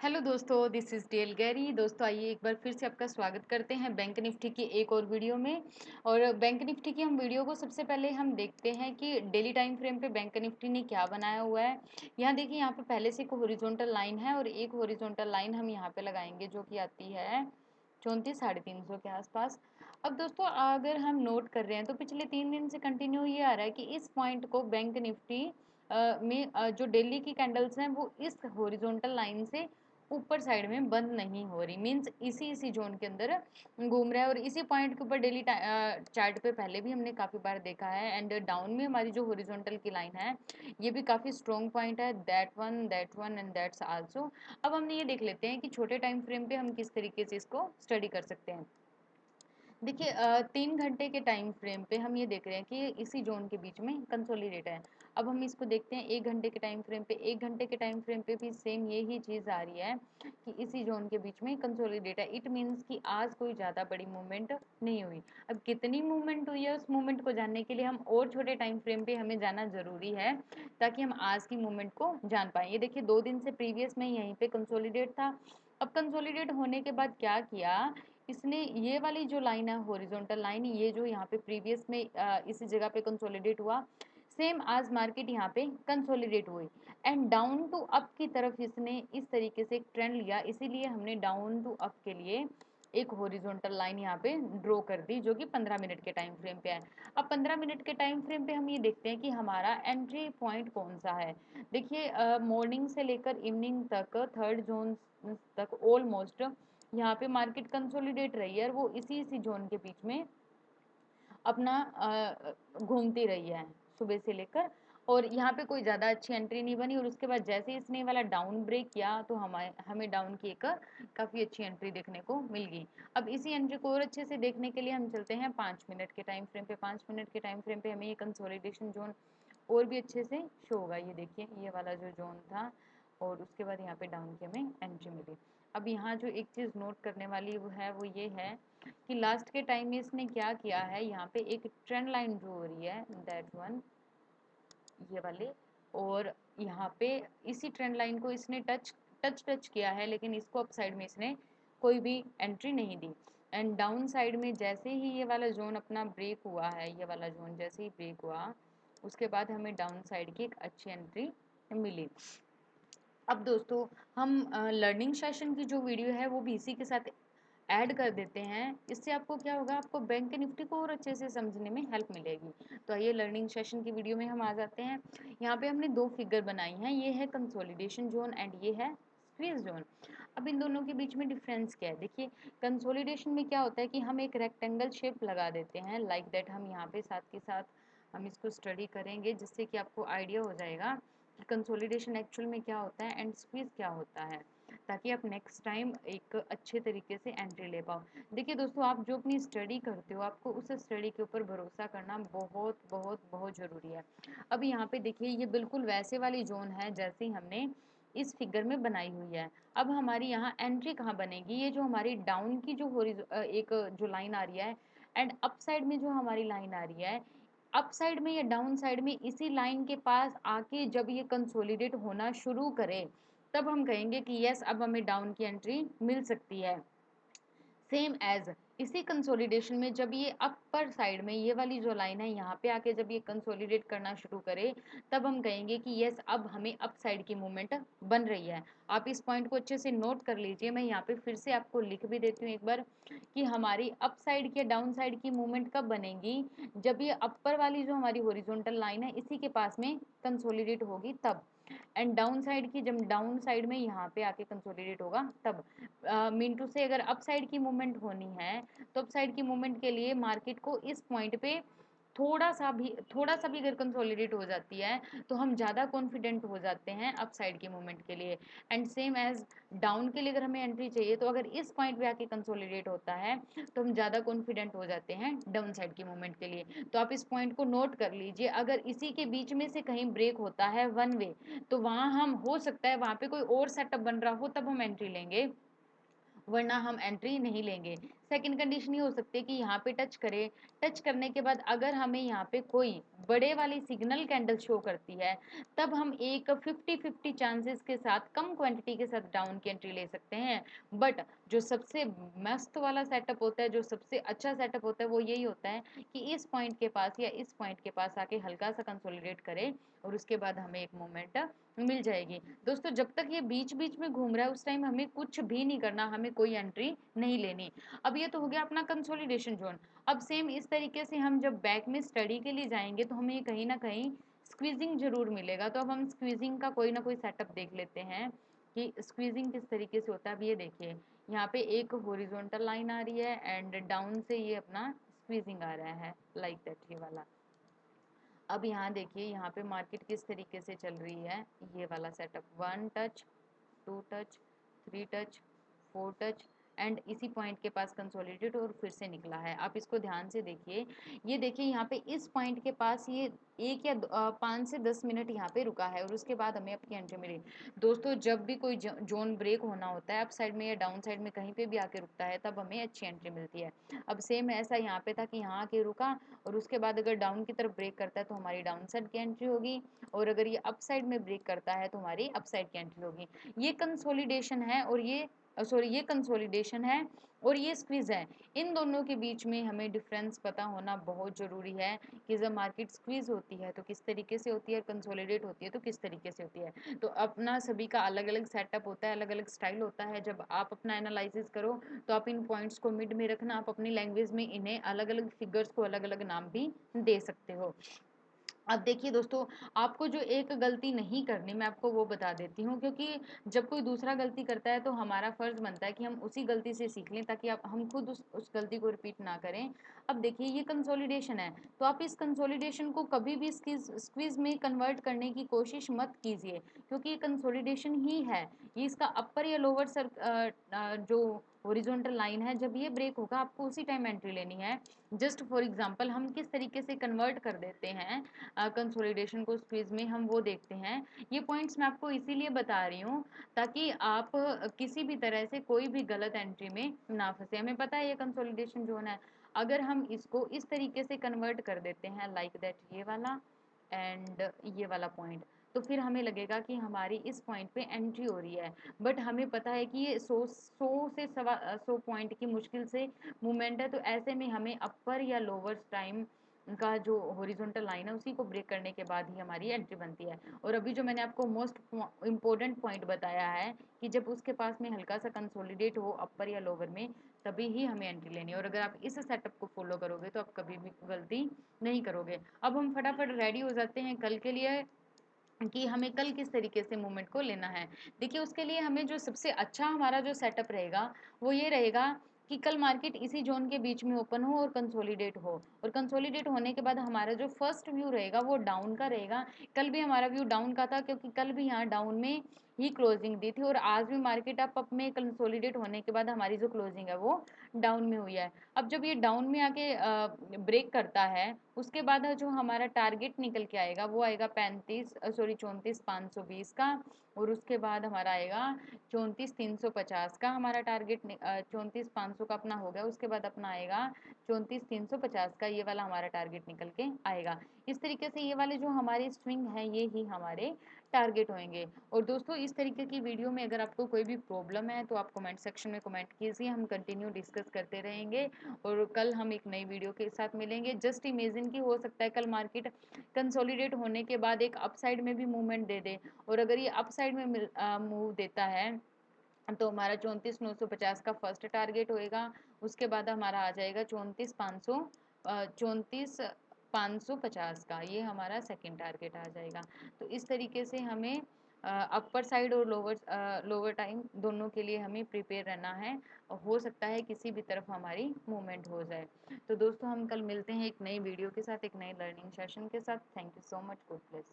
Hello दोस्तों, this is del Gary. दोस्तों आइए एक बार फिर से आपका स्वागत करते हैं बैंक निफ्टी की एक और वीडियो में। और बैंक निफ्टी की हम वीडियो को सबसे पहले हम देखते हैं कि डेली टाइम फ्रेम पे बैंक निफ्टी ने क्या बनाया हुआ है। यहाँ देखिए, यहाँ पे पहले से एक हॉरिजॉन्टल लाइन है और एक हॉरिजॉन्टल लाइन हम यहाँ पे लगाएंगे जो कि आती है 34,350 के आसपास। अब दोस्तों अगर हम नोट कर रहे हैं तो पिछले 3 दिन से कंटिन्यू ये आ रहा है कि इस पॉइंट को बैंक निफ्टी जो डेली की कैंडल्स हैं वो इस हॉरिजॉन्टल लाइन से ऊपर साइड में बंद नहीं हो रही, मींस इसी इसी जोन के अंदर घूम रहा है। और इसी पॉइंट के ऊपर डेली चार्ट पे पहले भी हमने काफी बार देखा है। एंड डाउन में हमारी जो हॉरिजॉन्टल की लाइन है ये भी काफी स्ट्रॉन्ग पॉइंट है, that one and that's also. अब हमने ये देख लेते हैं कि छोटे टाइम फ्रेम पे हम किस तरीके से इसको स्टडी कर सकते हैं। देखिए 3 घंटे के टाइम फ्रेम पे हम ये देख रहे हैं कि इसी जोन के बीच में कंसोलिडेट है। अब हम इसको देखते हैं 1 घंटे के टाइम फ्रेम पे। 1 घंटे के टाइम फ्रेम पे भी सेम यही चीज़ आ रही है कि इसी जोन के बीच में कंसोलिडेट है। इट मीन्स कि आज कोई ज़्यादा बड़ी मूवमेंट नहीं हुई। अब कितनी मूवमेंट हुई है उस मूवमेंट को जानने के लिए हम और छोटे टाइम फ्रेम पे हमें जाना ज़रूरी है, ताकि हम आज की मूवमेंट को जान पाएँ। ये देखिए 2 दिन से प्रीवियस में यहीं पे कंसोलिडेट था। अब कंसोलिडेट होने के बाद क्या किया इसने, ये वाली जो लाइन है हॉरिजॉन्टल लाइन, ये जो यहाँ पे प्रीवियस में इसी जगह पे कंसोलिडेट हुआ, सेम आज मार्केट यहाँ पे कंसोलिडेट हुई एंड डाउन टू अप की तरफ इसने इस तरीके से एक ट्रेंड लिया। इसीलिए हमने डाउन टू अप के लिए एक हॉरिजॉन्टल लाइन यहाँ पे ड्रॉ कर दी जो कि 15 मिनट के टाइम फ्रेम पे है। अब 15 मिनट के टाइम फ्रेम पे हम ये देखते हैं कि हमारा एंट्री पॉइंट कौन सा है। देखिए मॉर्निंग से लेकर इवनिंग तक थर्ड जोन तक ऑलमोस्ट यहाँ पे मार्केट कंसोलिडेट रही है और वो इसी इसी जोन के बीच में अपना घूमती रही है सुबह से लेकर। और यहाँ पे कोई ज़्यादा अच्छी एंट्री नहीं बनी और उसके बाद जैसे ही इसने ये वाला डाउन ब्रेक किया तो हमें हमें डाउन की एक काफ़ी अच्छी एंट्री देखने को मिल गई। अब इसी एंट्री को और अच्छे से देखने के लिए हम चलते हैं 5 मिनट के टाइम फ्रेम पे। 5 मिनट के टाइम फ्रेम पे हमें ये कंसोलिडेशन जोन और भी अच्छे से शो होगा। ये देखिए ये वाला जो जोन था और उसके बाद यहाँ पे डाउन की हमें एंट्री मिली। अब यहाँ जो एक चीज़ नोट करने वाली वो ये है कि लास्ट के टाइम में इसने क्या किया है, यहाँ पे एक ट्रेंड लाइन ड्रॉ हो रही है, दैट वन, ये वाले। और यहाँ पे इसी ट्रेंड लाइन को इसने टच किया है, लेकिन इसको अप साइड में इसने कोई भी एंट्री नहीं दी। एंड डाउन साइड में जैसे ही ये वाला जोन अपना ब्रेक हुआ है, ये वाला जोन जैसे ही ब्रेक हुआ उसके बाद हमें डाउन साइड की एक अच्छी एंट्री मिली। अब दोस्तों हम लर्निंग सेशन की जो वीडियो है वो भी इसी के साथ ऐड कर देते हैं। इससे आपको क्या होगा, आपको बैंक निफ्टी को और अच्छे से समझने में हेल्प मिलेगी। तो आइए लर्निंग सेशन की वीडियो में हम आ जाते हैं। यहाँ पे हमने दो फिगर बनाई हैं, ये है कंसोलिडेशन जोन एंड ये है स्क्वीज जोन। अब इन दोनों के बीच में डिफरेंस क्या है, देखिए कंसोलिडेशन में क्या होता है कि हम एक रेक्टेंगल शेप लगा देते हैं लाइक दैट। हम यहाँ पे साथ के साथ हम इसको स्टडी करेंगे जिससे कि आपको आइडिया हो जाएगा कि कंसोलिडेशन एक्चुअल में क्या होता है एंड स्क्वीज क्या होता है, ताकि आप नेक्स्ट टाइम एक अच्छे तरीके से एंट्री ले पाओ। देखिए दोस्तों, आप जो अपनी स्टडी करते हो आपको उस स्टडी के ऊपर भरोसा करना बहुत बहुत बहुत ज़रूरी है। अब यहाँ पे देखिए ये बिल्कुल वैसे वाली जोन है जैसे ही हमने इस फिगर में बनाई हुई है। अब हमारी यहाँ एंट्री कहाँ बनेगी, ये जो हमारी डाउन की जो एक जो लाइन आ रही है एंड अप साइड में जो हमारी लाइन आ रही है, अप साइड में या डाउन साइड में इसी लाइन के पास आके जब ये कंसोलिडेट होना शुरू करे तब हम कहेंगे कि यस अब हमें डाउन की एंट्री मिल सकती है। सेम एज इसी कंसोलिडेशन में जब ये अपर साइड में ये वाली जो लाइन है यहाँ पे आके जब ये कंसोलिडेट करना शुरू करे तब हम कहेंगे कि यस अब हमें अप साइड की मूवमेंट बन रही है। आप इस पॉइंट को अच्छे से नोट कर लीजिए। मैं यहाँ पे फिर से आपको लिख भी देती हूँ एक बार कि हमारी अप साइड की या डाउन साइड की मूवमेंट कब बनेगी, जब ये अपर वाली जो हमारी हॉरिजॉन्टल लाइन है इसी के पास में कंसोलिडेट होगी तब। एंड डाउन साइड की जब डाउन साइड में यहाँ पे आके कंसोलिडेट होगा तब। मीन टू से अगर अप साइड की मूवमेंट होनी है तो अप साइड की मूवमेंट के लिए मार्केट को इस पॉइंट पे थोड़ा सा भी अगर कंसोलिडेट हो जाती है तो हम ज़्यादा कॉन्फिडेंट हो जाते हैं अप साइड की मूवमेंट के लिए। एंड सेम एज डाउन के लिए अगर हमें एंट्री चाहिए तो अगर इस पॉइंट पे आके कंसोलिडेट होता है तो हम ज़्यादा कॉन्फिडेंट हो जाते हैं डाउन साइड की मूवमेंट के लिए। तो आप इस पॉइंट को नोट कर लीजिए, अगर इसी के बीच में से कहीं ब्रेक होता है वन वे तो वहाँ हम हो सकता है वहाँ पे कोई और सेटअप बन रहा हो तब हम एंट्री लेंगे, वरना हम एंट्री नहीं लेंगे। सेकंड कंडीशन ये हो सकती है कि यहाँ पे टच करें, टच करने के बाद अगर हमें यहाँ पे कोई बड़े वाली सिग्नल कैंडल शो करती है, तब हम एक 50-50 चांसेस के साथ कम क्वांटिटी के साथ डाउन की एंट्री ले सकते हैं। बट जो सबसे मस्त वाला सेटअप होता है, जो सबसे अच्छा सेटअप होता है, वो यही होता है कि इस पॉइंट के पास या इस पॉइंट के पास आके हल्का सा कंसोलिडेट करे और उसके बाद हमें एक मोमेंट मिल जाएगी। दोस्तों जब तक ये बीच बीच में घूम रहा है उस टाइम हमें कुछ भी नहीं करना, हमें कोई एंट्री नहीं लेनी। अब ये तो हो गया अपना कंसोलिडेशन जोन। अब सेम इस तरीके से हम जब बैक में स्टडी के लिए जाएंगे तो हमें कहीं ना कहीं स्क्वीजिंग जरूर मिलेगा। तो अब हम स्क्वीजिंग का कोई ना कोई सेटअप देख लेते हैं कि स्क्वीजिंग किस तरीके से होता है। अब ये देखिए यहाँ पे एक हॉरिजॉन्टल लाइन आ रही है एंड डाउन से ये अपना स्क्वीजिंग आ रहा है लाइक दैट, ये वाला। अब यहाँ देखिए यहाँ पे मार्केट किस तरीके से चल रही है, ये वाला setup, 1 touch, 2 touch, 3 touch, 4 touch and इसी पॉइंट के पास कंसोलिडेट और फिर से निकला है। आप इसको ध्यान से देखिए, ये देखिए यहाँ पे इस पॉइंट के पास ये 1 या 5 से 10 मिनट यहाँ पे रुका है और उसके बाद हमें अपनी एंट्री मिली। दोस्तों जब भी कोई जोन ब्रेक होना होता है अप साइड में या डाउन साइड में कहीं पे भी आके रुकता है तब हमें अच्छी एंट्री मिलती है। अब सेम ऐसा यहाँ पे था कि यहाँ आके रुका और उसके बाद अगर डाउन की तरफ ब्रेक करता है तो हमारी डाउन साइड की एंट्री होगी, और अगर ये अप साइड में ब्रेक करता है तो हमारी अप साइड की एंट्री होगी। ये कंसोलिडेशन है और ये कंसोलिडेशन है और ये स्क्वीज है। इन दोनों के बीच में हमें डिफरेंस पता होना बहुत ज़रूरी है कि जब मार्केट स्क्वीज होती है तो किस तरीके से होती है, कंसोलिडेट होती है तो किस तरीके से होती है। तो अपना सभी का अलग अलग सेटअप होता है, अलग अलग स्टाइल होता है। जब आप अपना एनालिसिस करो तो आप इन पॉइंट्स को मिड में रखना, आप अपनी लैंग्वेज में इन्हें अलग अलग फिगर्स को अलग अलग नाम भी दे सकते हो। अब देखिए दोस्तों, आपको जो एक गलती नहीं करनी मैं आपको वो बता देती हूँ, क्योंकि जब कोई दूसरा गलती करता है तो हमारा फर्ज बनता है कि हम उसी गलती से सीख लें ताकि आप हम खुद उस गलती को रिपीट ना करें। अब देखिए ये कंसोलिडेशन है, तो आप इस कंसोलिडेशन को कभी भी स्क्वीज में कन्वर्ट करने की कोशिश मत कीजिए, क्योंकि ये कंसोलिडेशन ही है। ये इसका अपर या लोअर जो हॉरिजॉन्टल लाइन है, जब ये ब्रेक होगा आपको उसी टाइम एंट्री लेनी है। जस्ट फॉर एग्जांपल हम किस तरीके से कन्वर्ट कर देते हैं कंसोलिडेशन को स्क्वीज में, हम वो देखते हैं। ये पॉइंट्स मैं आपको इसीलिए बता रही हूँ ताकि आप किसी भी तरह से कोई भी गलत एंट्री में ना फंसे। हमें पता है ये कंसोलिडेशन जोन है, अगर हम इसको इस तरीके से कन्वर्ट कर देते हैं लाइक दैट, ये वाला एंड ये वाला पॉइंट, तो फिर हमें लगेगा कि हमारी इस पॉइंट पे एंट्री हो रही है। बट हमें पता है कि ये 100 पॉइंट की मुश्किल से मूवमेंट है, तो ऐसे में हमें अपर या लोअर टाइम का जो हॉरिजॉन्टल लाइन है उसी को ब्रेक करने के बाद ही हमारी एंट्री बनती है। और अभी जो मैंने आपको मोस्ट इम्पोर्टेंट पॉइंट बताया है कि जब उसके पास में हल्का सा कंसोलिडेट हो अपर या लोअर में, तभी ही हमें एंट्री लेनी है। और अगर आप इस सेटअप को फॉलो करोगे तो आप कभी भी गलती नहीं करोगे। अब हम फटाफट रेडी हो जाते हैं कल के लिए कि हमें कल किस तरीके से मूवमेंट को लेना है। देखिए उसके लिए हमें जो सबसे अच्छा हमारा जो सेटअप रहेगा वो ये रहेगा कि कल मार्केट इसी जोन के बीच में ओपन हो और कंसोलिडेट हो, और कंसोलिडेट होने के बाद हमारा जो फर्स्ट व्यू रहेगा वो डाउन का रहेगा। कल भी हमारा व्यू डाउन का था क्योंकि कल भी यहाँ डाउन में ही क्लोजिंग दी थी, और आज भी मार्केट अप में कंसोलिडेट होने के बाद हमारी जो क्लोजिंग है वो डाउन में हुई है। अब जब ये डाउन में आके ब्रेक करता है उसके बाद जो हमारा टारगेट निकल के आएगा वो आएगा 34,520 का, और उसके बाद हमारा आएगा 34,350 का। हमारा टारगेट 34,500 का अपना हो गया, उसके बाद अपना आएगा 34,350 का, ये वाला हमारा टारगेट निकल के आएगा। इस तरीके से ये वाले जो हमारे स्विंग है ये ही हमारे टारगेट होंगे। और दोस्तों इस तरीके की वीडियो में अगर आपको कोई भी प्रॉब्लम है तो आप कमेंट सेक्शन में कमेंट कीजिए, हम कंटिन्यू डिस्कस करते रहेंगे। और कल हम एक नई वीडियो के साथ मिलेंगे। जस्ट इमेजिन कि हो सकता है कल मार्केट कंसोलिडेट होने के बाद एक अपसाइड में भी मूवमेंट दे दे, और अगर ये अपसाइड में मूव देता है तो हमारा 34,950 का फर्स्ट टारगेट होएगा। उसके बाद हमारा आ जाएगा 34,550 का, ये हमारा सेकंड टारगेट आ जाएगा। तो इस तरीके से हमें अपर साइड और लोअर टाइम दोनों के लिए हमें प्रिपेयर रहना है, और हो सकता है किसी भी तरफ हमारी मूवमेंट हो जाए। तो दोस्तों हम कल मिलते हैं एक नई वीडियो के साथ, एक नए लर्निंग सेशन के साथ। Thank you so much, good bless.